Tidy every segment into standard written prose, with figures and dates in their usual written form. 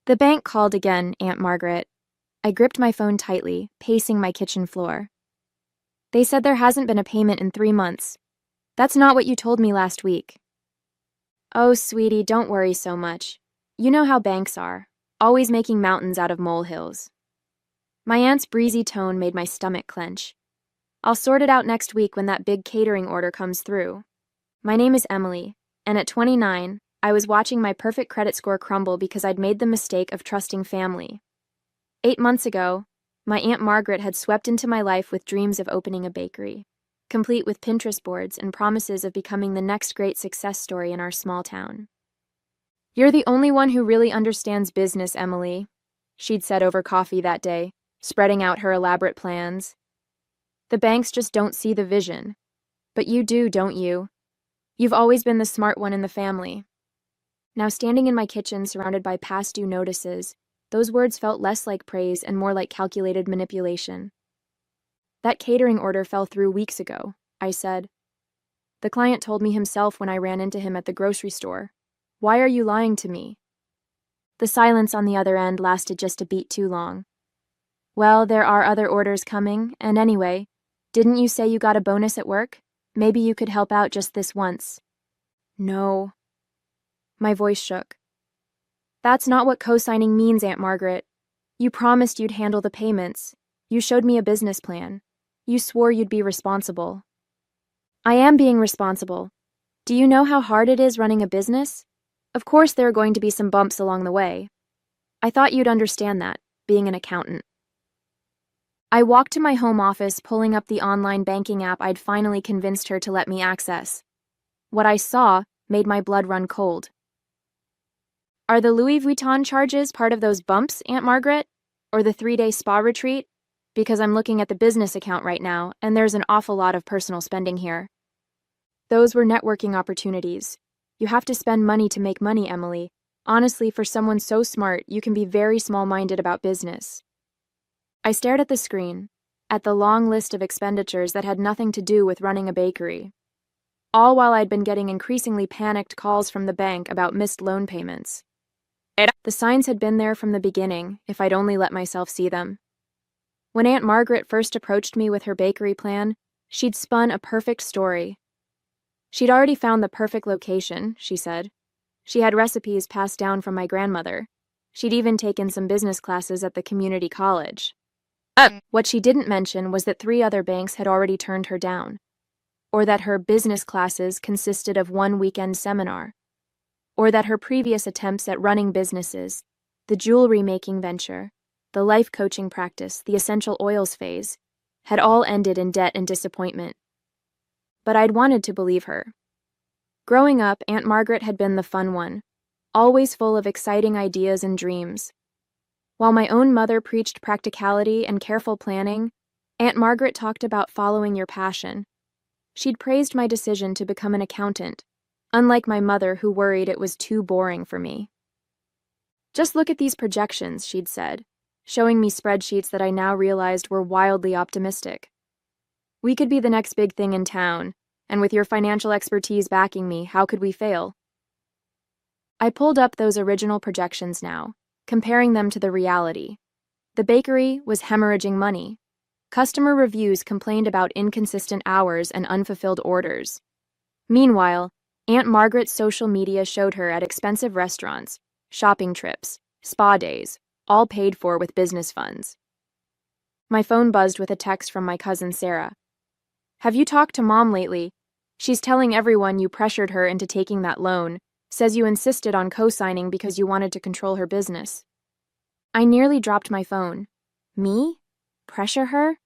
The bank called again, Aunt Margaret. I gripped my phone tightly, pacing my kitchen floor. They said there hasn't been a payment in 3 months. That's not what you told me last week. Oh, sweetie, don't worry so much. You know how banks are, always making mountains out of molehills. My aunt's breezy tone made my stomach clench. I'll sort it out next week when that big catering order comes through. My name is Emily, and at 29, I was watching my perfect credit score crumble because I'd made the mistake of trusting family. 8 months ago, my Aunt Margaret had swept into my life with dreams of opening a bakery, complete with Pinterest boards and promises of becoming the next great success story in our small town. "You're the only one who really understands business, Emily," she'd said over coffee that day, spreading out her elaborate plans. "The banks just don't see the vision. But you do, don't you? You've always been the smart one in the family." Now, standing in my kitchen surrounded by past due notices, those words felt less like praise and more like calculated manipulation. "That catering order fell through weeks ago," I said. "The client told me himself when I ran into him at the grocery store. Why are you lying to me?" The silence on the other end lasted just a beat too long. "Well, there are other orders coming, and anyway, didn't you say you got a bonus at work? Maybe you could help out just this once." "No." My voice shook. "That's not what co-signing means, Aunt Margaret. You promised you'd handle the payments. You showed me a business plan. You swore you'd be responsible." "I am being responsible. Do you know how hard it is running a business? Of course there are going to be some bumps along the way. I thought you'd understand that, being an accountant." I walked to my home office, pulling up the online banking app I'd finally convinced her to let me access. What I saw made my blood run cold. "Are the Louis Vuitton charges part of those bumps, Aunt Margaret? Or the 3-day spa retreat? Because I'm looking at the business account right now, and there's an awful lot of personal spending here." "Those were networking opportunities. You have to spend money to make money, Emily. Honestly, for someone so smart, you can be very small-minded about business." I stared at the screen, at the long list of expenditures that had nothing to do with running a bakery. All while I'd been getting increasingly panicked calls from the bank about missed loan payments. The signs had been there from the beginning, if I'd only let myself see them. When Aunt Margaret first approached me with her bakery plan, she'd spun a perfect story. She'd already found the perfect location, she said. She had recipes passed down from my grandmother. She'd even taken some business classes at the community college. What she didn't mention was that 3 other banks had already turned her down, or that her business classes consisted of 1 weekend seminar, or that her previous attempts at running businesses, the jewelry-making venture, the life coaching practice, the essential oils phase, had all ended in debt and disappointment. But I'd wanted to believe her. Growing up, Aunt Margaret had been the fun one, always full of exciting ideas and dreams. While my own mother preached practicality and careful planning, Aunt Margaret talked about following your passion. She'd praised my decision to become an accountant, unlike my mother who worried it was too boring for me. "Just look at these projections," she'd said, showing me spreadsheets that I now realized were wildly optimistic. "We could be the next big thing in town, and with your financial expertise backing me, how could we fail?" I pulled up those original projections now, comparing them to the reality. The bakery was hemorrhaging money. Customer reviews complained about inconsistent hours and unfulfilled orders. Meanwhile, Aunt Margaret's social media showed her at expensive restaurants, shopping trips, spa days, all paid for with business funds. My phone buzzed with a text from my cousin Sarah. "Have you talked to Mom lately? She's telling everyone you pressured her into taking that loan, says you insisted on co-signing because you wanted to control her business." I nearly dropped my phone. Me? Pressure her?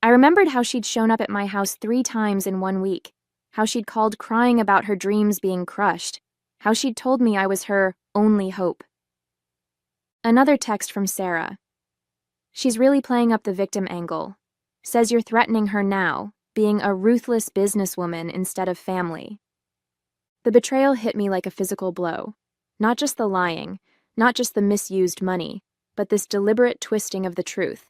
I remembered how she'd shown up at my house 3 times in 1 week, how she'd called crying about her dreams being crushed, how she'd told me I was her only hope. Another text from Sarah. "She's really playing up the victim angle. Says you're threatening her now, being a ruthless businesswoman instead of family." The betrayal hit me like a physical blow. Not just the lying, not just the misused money, but this deliberate twisting of the truth.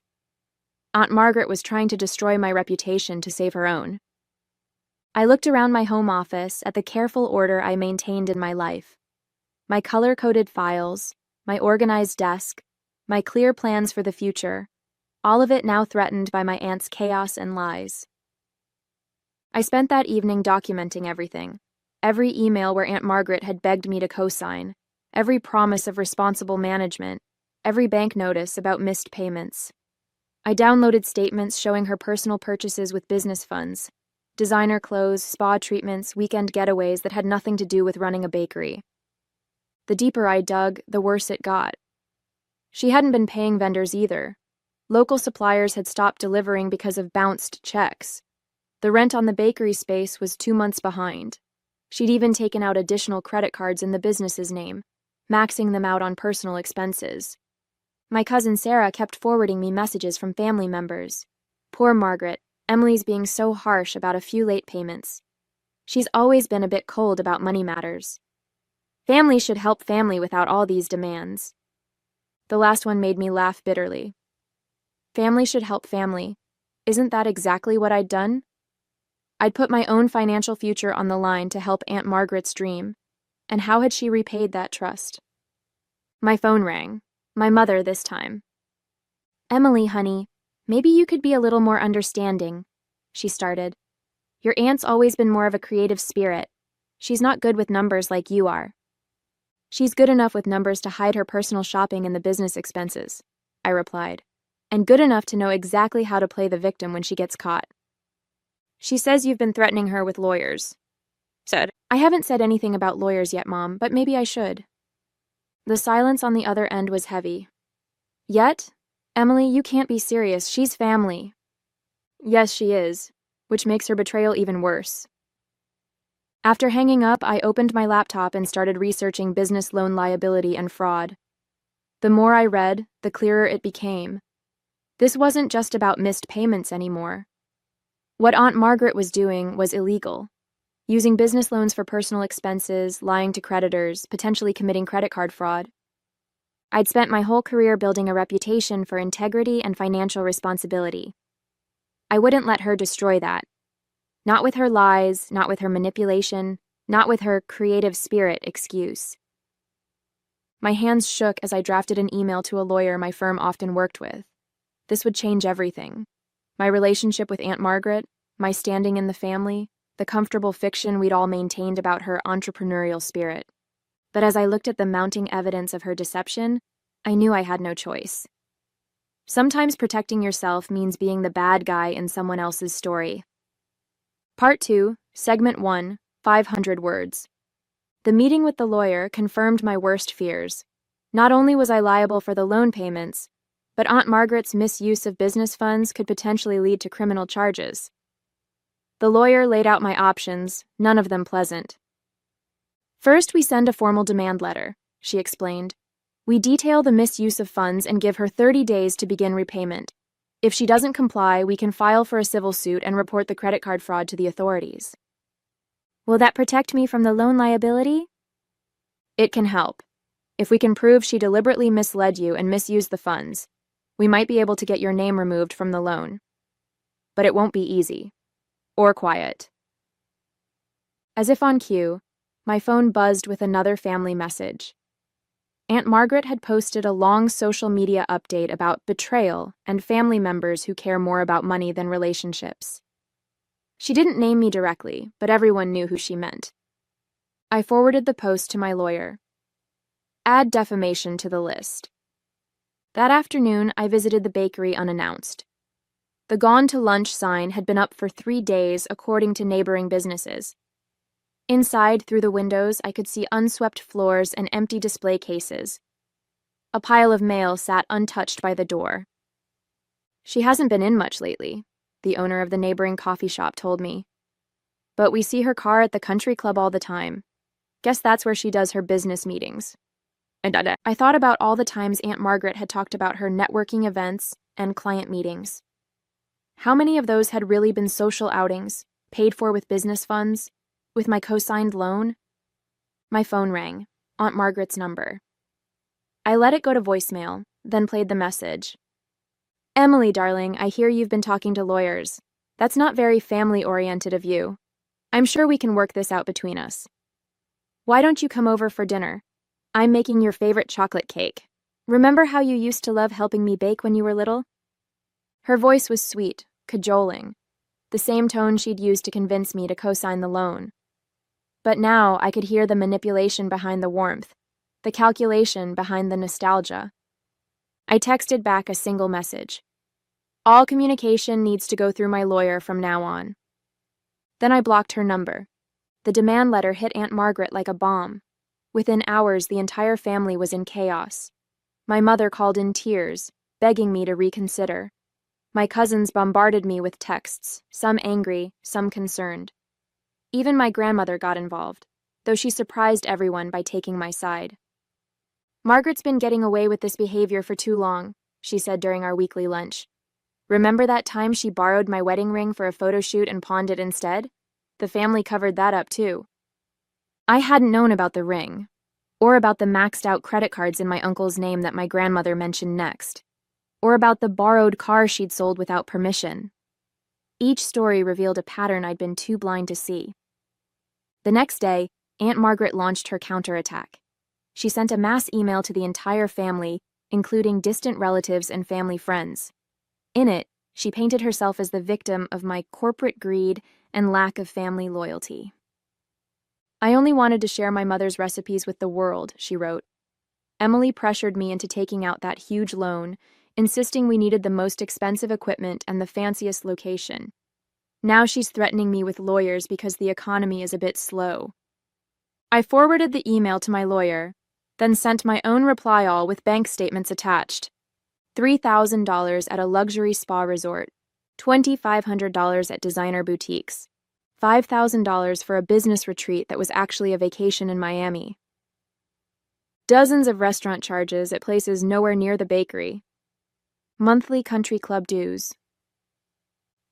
Aunt Margaret was trying to destroy my reputation to save her own. I looked around my home office at the careful order I maintained in my life. My color-coded files, my organized desk, my clear plans for the future, all of it now threatened by my aunt's chaos and lies. I spent that evening documenting everything. Every email where Aunt Margaret had begged me to co-sign, every promise of responsible management, every bank notice about missed payments. I downloaded statements showing her personal purchases with business funds, designer clothes, spa treatments, weekend getaways that had nothing to do with running a bakery. The deeper I dug, the worse it got. She hadn't been paying vendors either. Local suppliers had stopped delivering because of bounced checks. The rent on the bakery space was 2 months behind. She'd even taken out additional credit cards in the business's name, maxing them out on personal expenses. My cousin Sarah kept forwarding me messages from family members. Poor Margaret, Emily's being so harsh about a few late payments. She's always been a bit cold about money matters. Family should help family without all these demands. The last one made me laugh bitterly. Family should help family. Isn't that exactly what I'd done? I'd put my own financial future on the line to help Aunt Margaret's dream. And how had she repaid that trust? My phone rang. My mother this time. "Emily, honey, maybe you could be a little more understanding," she started. "Your aunt's always been more of a creative spirit. She's not good with numbers like you are." "She's good enough with numbers to hide her personal shopping and the business expenses," I replied, "and good enough to know exactly how to play the victim when she gets caught." "She says you've been threatening her with lawyers." "I haven't said anything about lawyers yet, Mom, but maybe I should." The silence on the other end was heavy. "Yet? Emily, you can't be serious. She's family." "Yes, she is, which makes her betrayal even worse." After hanging up, I opened my laptop and started researching business loan liability and fraud. The more I read, the clearer it became. This wasn't just about missed payments anymore. What Aunt Margaret was doing was illegal. Using business loans for personal expenses, lying to creditors, potentially committing credit card fraud. I'd spent my whole career building a reputation for integrity and financial responsibility. I wouldn't let her destroy that. Not with her lies, not with her manipulation, not with her creative spirit excuse. My hands shook as I drafted an email to a lawyer my firm often worked with. This would change everything. My relationship with Aunt Margaret, my standing in the family, the comfortable fiction we'd all maintained about her entrepreneurial spirit. But as I looked at the mounting evidence of her deception, I knew I had no choice. Sometimes protecting yourself means being the bad guy in someone else's story. Part 2, Segment 1, 500 words. The meeting with the lawyer confirmed my worst fears. Not only was I liable for the loan payments, but Aunt Margaret's misuse of business funds could potentially lead to criminal charges. The lawyer laid out my options, none of them pleasant. "First, we send a formal demand letter," she explained. "We detail the misuse of funds and give her 30 days to begin repayment. If she doesn't comply, we can file for a civil suit and report the credit card fraud to the authorities." "Will that protect me from the loan liability?" "It can help. If we can prove she deliberately misled you and misused the funds, we might be able to get your name removed from the loan. But it won't be easy. Or quiet." As if on cue, my phone buzzed with another family message. Aunt Margaret had posted a long social media update about betrayal and family members who care more about money than relationships. She didn't name me directly, but everyone knew who she meant. I forwarded the post to my lawyer. Add defamation to the list. That afternoon, I visited the bakery unannounced. The "Gone to Lunch" sign had been up for 3 days, according to neighboring businesses. Inside, through the windows, I could see unswept floors and empty display cases. A pile of mail sat untouched by the door. "She hasn't been in much lately," the owner of the neighboring coffee shop told me. "But we see her car at the country club all the time. Guess that's where she does her business meetings." And I thought about all the times Aunt Margaret had talked about her networking events and client meetings. How many of those had really been social outings, paid for with business funds, with my co-signed loan? My phone rang, Aunt Margaret's number. I let it go to voicemail, then played the message. "Emily, darling, I hear you've been talking to lawyers. That's not very family-oriented of you. I'm sure we can work this out between us. Why don't you come over for dinner? I'm making your favorite chocolate cake. Remember how you used to love helping me bake when you were little? Her voice was sweet, cajoling, the same tone she'd used to convince me to co-sign the loan. But now I could hear the manipulation behind the warmth, the calculation behind the nostalgia. I texted back a single message. All communication needs to go through my lawyer from now on. Then I blocked her number. The demand letter hit Aunt Margaret like a bomb. Within hours, the entire family was in chaos. My mother called in tears, begging me to reconsider. My cousins bombarded me with texts, some angry, some concerned. Even my grandmother got involved, though she surprised everyone by taking my side. Margaret's been getting away with this behavior for too long, she said during our weekly lunch. Remember that time she borrowed my wedding ring for a photo shoot and pawned it instead? The family covered that up too. I hadn't known about the ring, or about the maxed-out credit cards in my uncle's name that my grandmother mentioned next, or about the borrowed car she'd sold without permission. Each story revealed a pattern I'd been too blind to see. The next day, Aunt Margaret launched her counterattack. She sent a mass email to the entire family, including distant relatives and family friends. In it, she painted herself as the victim of my corporate greed and lack of family loyalty. I only wanted to share my mother's recipes with the world, she wrote. Emily pressured me into taking out that huge loan, insisting we needed the most expensive equipment and the fanciest location. Now she's threatening me with lawyers because the economy is a bit slow. I forwarded the email to my lawyer, then sent my own reply all with bank statements attached. $3,000 at a luxury spa resort, $2,500 at designer boutiques, $5,000 for a business retreat that was actually a vacation in Miami. Dozens of restaurant charges at places nowhere near the bakery. Monthly country club dues.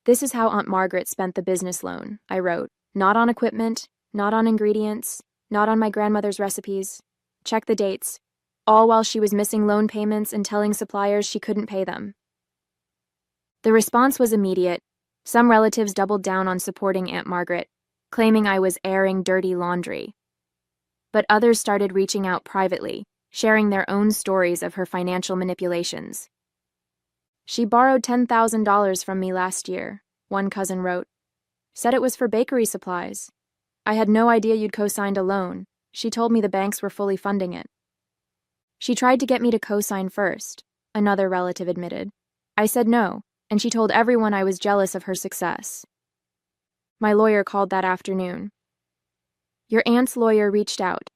This is how Aunt Margaret spent the business loan, I wrote. Not on equipment, not on ingredients, not on my grandmother's recipes. Check the dates. All while she was missing loan payments and telling suppliers she couldn't pay them. The response was immediate. Some relatives doubled down on supporting Aunt Margaret, claiming I was airing dirty laundry. But others started reaching out privately, sharing their own stories of her financial manipulations. She borrowed $10,000 from me last year, one cousin wrote. Said it was for bakery supplies. I had no idea you'd co-signed a loan. She told me the banks were fully funding it. She tried to get me to co-sign first, another relative admitted. I said no, and she told everyone I was jealous of her success. My lawyer called that afternoon. Your aunt's lawyer reached out.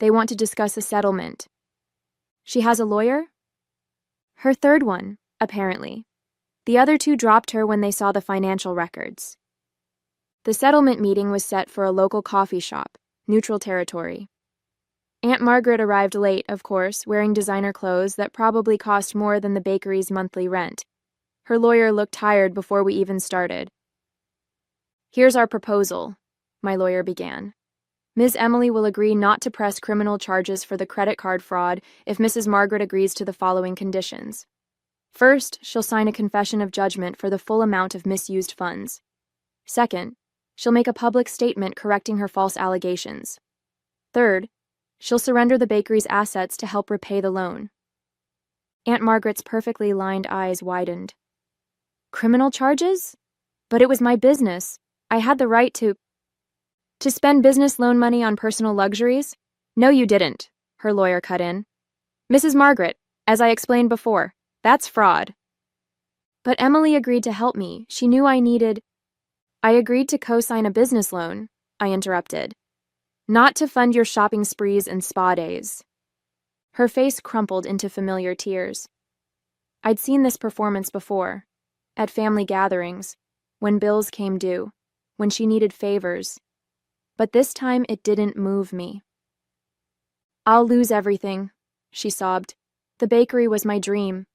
They want to discuss a settlement. She has a lawyer? Her third one, apparently. The other two dropped her when they saw the financial records. The settlement meeting was set for a local coffee shop, neutral territory. Aunt Margaret arrived late, of course, wearing designer clothes that probably cost more than the bakery's monthly rent. Her lawyer looked tired before we even started. Here's our proposal, my lawyer began. Ms. Emily will agree not to press criminal charges for the credit card fraud if Mrs. Margaret agrees to the following conditions. First, she'll sign a confession of judgment for the full amount of misused funds. Second, she'll make a public statement correcting her false allegations. Third, she'll surrender the bakery's assets to help repay the loan. Aunt Margaret's perfectly lined eyes widened. Criminal charges? But it was my business. I had the right to spend business loan money on personal luxuries? No, you didn't, her lawyer cut in. Mrs. Margaret, as I explained before, that's fraud. But Emily agreed to help me. She knew I agreed to co-sign a business loan, I interrupted. Not to fund your shopping sprees and spa days. Her face crumpled into familiar tears. I'd seen this performance before, at family gatherings, when bills came due, when she needed favors. But this time it didn't move me. I'll lose everything, she sobbed. The bakery was my dream.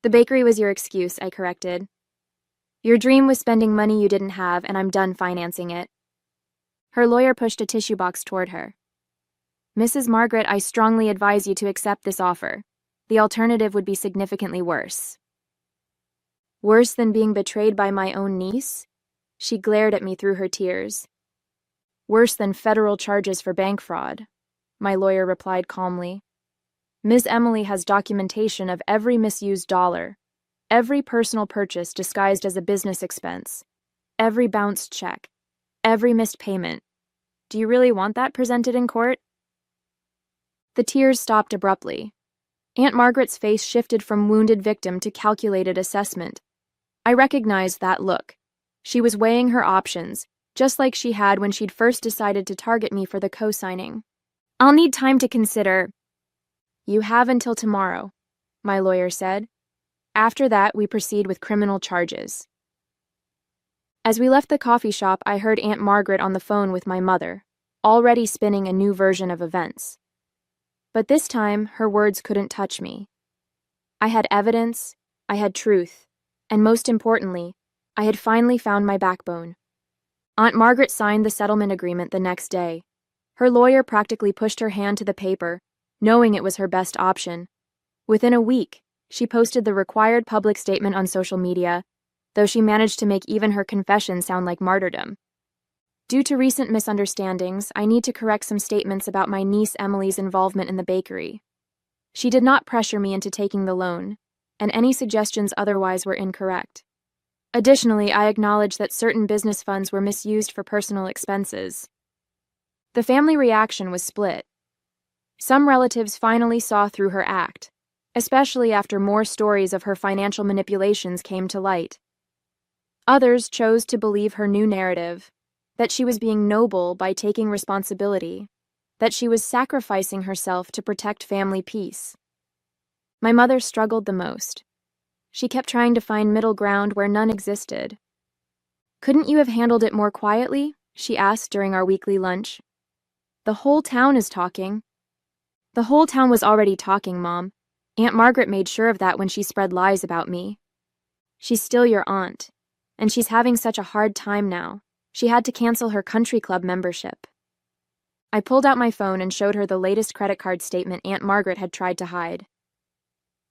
The bakery was your excuse, I corrected. Your dream was spending money you didn't have, and I'm done financing it. Her lawyer pushed a tissue box toward her. Mrs. Margaret, I strongly advise you to accept this offer. The alternative would be significantly worse. Worse than being betrayed by my own niece? She glared at me through her tears. Worse than federal charges for bank fraud. my lawyer replied calmly. Ms. Emily has documentation of every misused dollar, every personal purchase disguised as a business expense, every bounced check, every missed payment. Do you really want that presented in court? The tears stopped abruptly. Aunt Margaret's face shifted from wounded victim to calculated assessment. I recognized that look. She was weighing her options, just like she had when she'd first decided to target me for the co-signing. I'll need time to consider. You have until tomorrow, my lawyer said. After that, we proceed with criminal charges. As we left the coffee shop, I heard Aunt Margaret on the phone with my mother, already spinning a new version of events. But this time, her words couldn't touch me. I had evidence, I had truth, and most importantly, I had finally found my backbone. Aunt Margaret signed the settlement agreement the next day. Her lawyer practically pushed her hand to the paper, knowing it was her best option. Within a week, she posted the required public statement on social media, though she managed to make even her confession sound like martyrdom. Due to recent misunderstandings, I need to correct some statements about my niece Emily's involvement in the bakery. She did not pressure me into taking the loan, and any suggestions otherwise were incorrect. Additionally, I acknowledge that certain business funds were misused for personal expenses. The family reaction was split. Some relatives finally saw through her act, especially after more stories of her financial manipulations came to light. Others chose to believe her new narrative, that she was being noble by taking responsibility, that she was sacrificing herself to protect family peace. My mother struggled the most. She kept trying to find middle ground where none existed. Couldn't you have handled it more quietly? She asked during our weekly lunch. The whole town is talking. The whole town was already talking, Mom. Aunt Margaret made sure of that when she spread lies about me. She's still your aunt, and she's having such a hard time now. She had to cancel her country club membership. I pulled out my phone and showed her the latest credit card statement Aunt Margaret had tried to hide.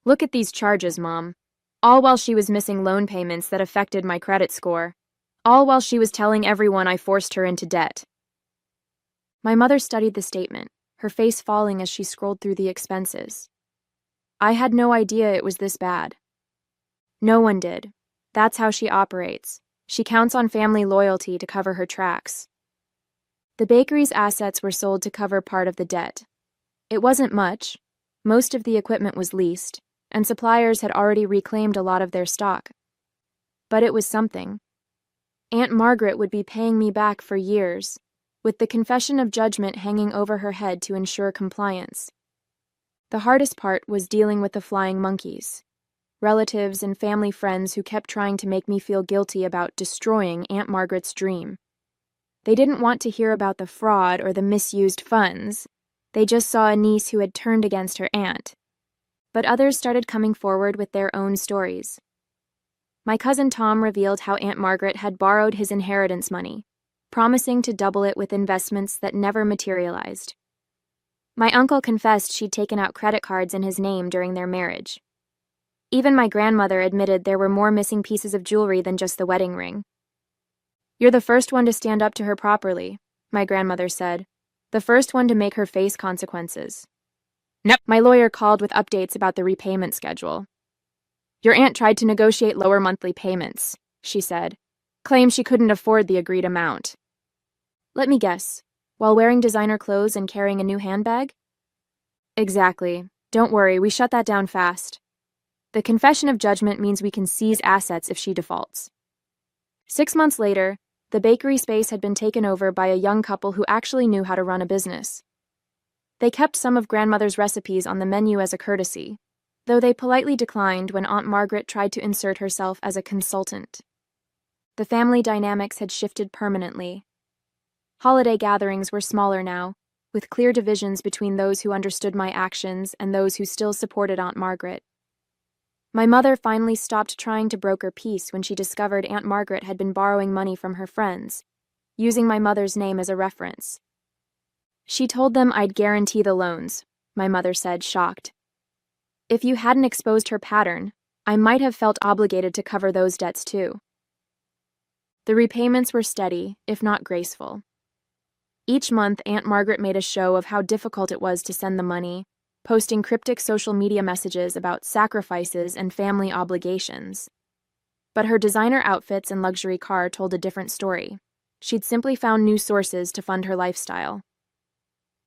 Look at these charges, Mom. All while she was missing loan payments that affected my credit score. All while she was telling everyone I forced her into debt. My mother studied the statement, her face falling as she scrolled through the expenses. I had no idea it was this bad. No one did. That's how she operates. She counts on family loyalty to cover her tracks. The bakery's assets were sold to cover part of the debt. It wasn't much. Most of the equipment was leased, and suppliers had already reclaimed a lot of their stock. But it was something. Aunt Margaret would be paying me back for years, with the confession of judgment hanging over her head to ensure compliance. The hardest part was dealing with the flying monkeys. Relatives and family friends who kept trying to make me feel guilty about destroying Aunt Margaret's dream. They didn't want to hear about the fraud or the misused funds. They just saw a niece who had turned against her aunt. But others started coming forward with their own stories. My cousin Tom revealed how Aunt Margaret had borrowed his inheritance money, promising to double it with investments that never materialized. My uncle confessed she'd taken out credit cards in his name during their marriage. Even my grandmother admitted there were more missing pieces of jewelry than just the wedding ring. You're the first one to stand up to her properly, my grandmother said, the first one to make her face consequences. Nope. My lawyer called with updates about the repayment schedule. Your aunt tried to negotiate lower monthly payments, she said, claimed she couldn't afford the agreed amount. Let me guess, while wearing designer clothes and carrying a new handbag? Exactly. Don't worry, we shut that down fast. The confession of judgment means we can seize assets if she defaults. 6 months later, the bakery space had been taken over by a young couple who actually knew how to run a business. They kept some of grandmother's recipes on the menu as a courtesy, though they politely declined when Aunt Margaret tried to insert herself as a consultant. The family dynamics had shifted permanently. Holiday gatherings were smaller now, with clear divisions between those who understood my actions and those who still supported Aunt Margaret. My mother finally stopped trying to broker peace when she discovered Aunt Margaret had been borrowing money from her friends, using my mother's name as a reference. She told them I'd guarantee the loans, my mother said, shocked. If you hadn't exposed her pattern, I might have felt obligated to cover those debts too. The repayments were steady, if not graceful. Each month, Aunt Margaret made a show of how difficult it was to send the money, posting cryptic social media messages about sacrifices and family obligations. But her designer outfits and luxury car told a different story. She'd simply found new sources to fund her lifestyle.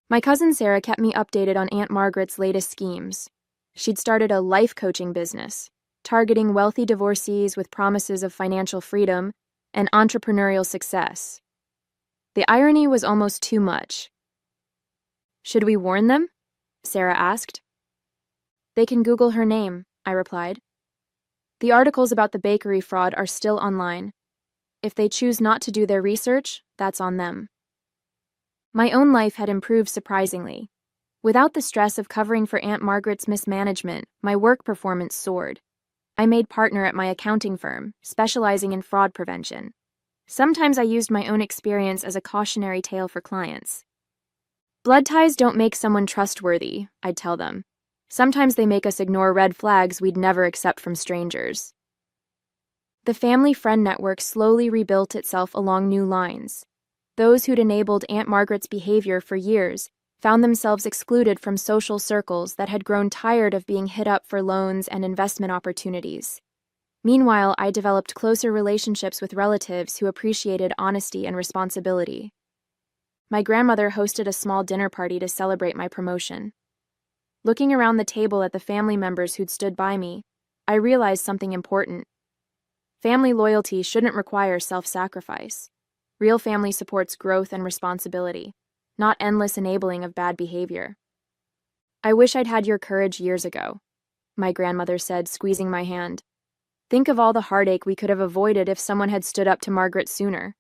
My cousin Sarah kept me updated on Aunt Margaret's latest schemes. She'd started a life coaching business, targeting wealthy divorcees with promises of financial freedom and entrepreneurial success. The irony was almost too much. "Should we warn them?" Sarah asked. "They can Google her name," I replied. "The articles about the bakery fraud are still online. If they choose not to do their research, that's on them." My own life had improved surprisingly. Without the stress of covering for Aunt Margaret's mismanagement, my work performance soared. I made partner at my accounting firm, specializing in fraud prevention. Sometimes I used my own experience as a cautionary tale for clients. "Blood ties don't make someone trustworthy," I'd tell them. "Sometimes they make us ignore red flags we'd never accept from strangers." The family friend network slowly rebuilt itself along new lines. Those who'd enabled Aunt Margaret's behavior for years found themselves excluded from social circles that had grown tired of being hit up for loans and investment opportunities. Meanwhile, I developed closer relationships with relatives who appreciated honesty and responsibility. My grandmother hosted a small dinner party to celebrate my promotion. Looking around the table at the family members who'd stood by me, I realized something important. Family loyalty shouldn't require self-sacrifice. Real family supports growth and responsibility, not endless enabling of bad behavior. "I wish I'd had your courage years ago," my grandmother said, squeezing my hand. "Think of all the heartache we could have avoided if someone had stood up to Margaret sooner."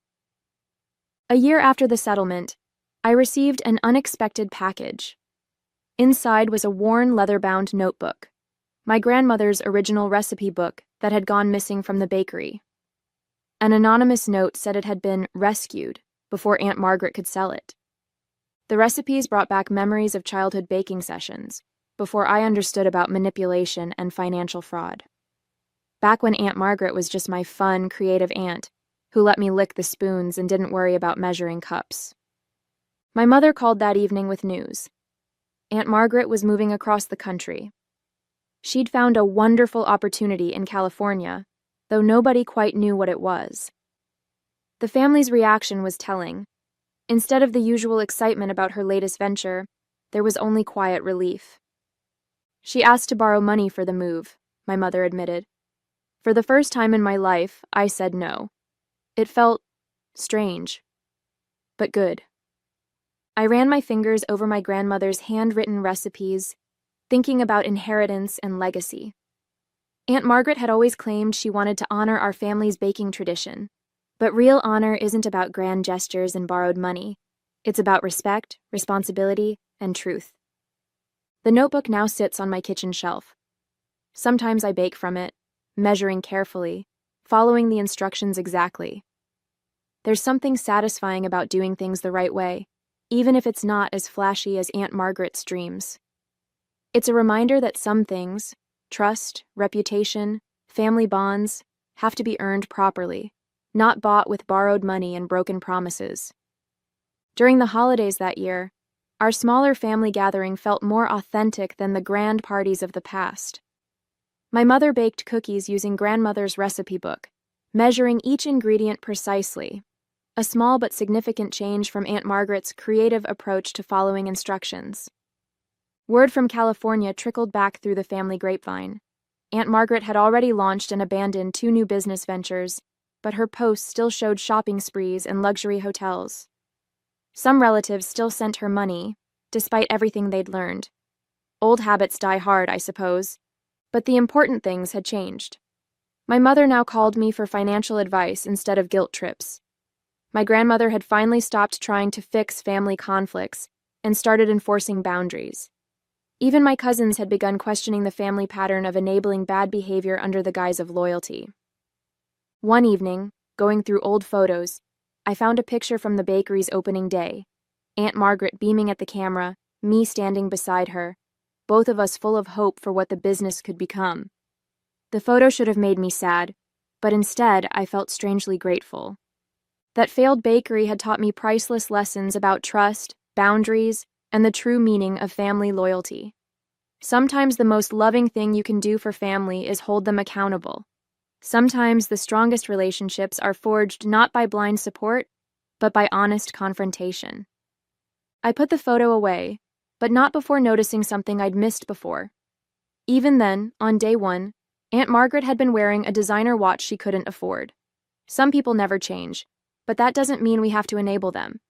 A year after the settlement, I received an unexpected package. Inside was a worn, leather-bound notebook, my grandmother's original recipe book that had gone missing from the bakery. An anonymous note said it had been rescued before Aunt Margaret could sell it. The recipes brought back memories of childhood baking sessions, before I understood about manipulation and financial fraud. Back when Aunt Margaret was just my fun, creative aunt, who let me lick the spoons and didn't worry about measuring cups. My mother called that evening with news. Aunt Margaret was moving across the country. She'd found a wonderful opportunity in California, though nobody quite knew what it was. The family's reaction was telling. Instead of the usual excitement about her latest venture, there was only quiet relief. "She asked to borrow money for the move," my mother admitted. For the first time in my life, I said no. It felt strange, but good. I ran my fingers over my grandmother's handwritten recipes, thinking about inheritance and legacy. Aunt Margaret had always claimed she wanted to honor our family's baking tradition, but real honor isn't about grand gestures and borrowed money. It's about respect, responsibility, and truth. The notebook now sits on my kitchen shelf. Sometimes I bake from it, measuring carefully, following the instructions exactly. There's something satisfying about doing things the right way, even if it's not as flashy as Aunt Margaret's dreams. It's a reminder that some things, trust, reputation, family bonds, have to be earned properly, not bought with borrowed money and broken promises. During the holidays that year, our smaller family gathering felt more authentic than the grand parties of the past. My mother baked cookies using grandmother's recipe book, measuring each ingredient precisely, a small but significant change from Aunt Margaret's creative approach to following instructions. Word from California trickled back through the family grapevine. Aunt Margaret had already launched and abandoned 2 new business ventures, but her posts still showed shopping sprees and luxury hotels. Some relatives still sent her money, despite everything they'd learned. Old habits die hard, I suppose. But the important things had changed. My mother now called me for financial advice instead of guilt trips. My grandmother had finally stopped trying to fix family conflicts and started enforcing boundaries. Even my cousins had begun questioning the family pattern of enabling bad behavior under the guise of loyalty. One evening, going through old photos, I found a picture from the bakery's opening day. Aunt Margaret beaming at the camera, me standing beside her, both of us full of hope for what the business could become. The photo should have made me sad, but instead I felt strangely grateful. That failed bakery had taught me priceless lessons about trust, boundaries, and the true meaning of family loyalty. Sometimes the most loving thing you can do for family is hold them accountable. Sometimes the strongest relationships are forged not by blind support, but by honest confrontation. I put the photo away, but not before noticing something I'd missed before. Even then, on day one, Aunt Margaret had been wearing a designer watch she couldn't afford. Some people never change, but that doesn't mean we have to enable them.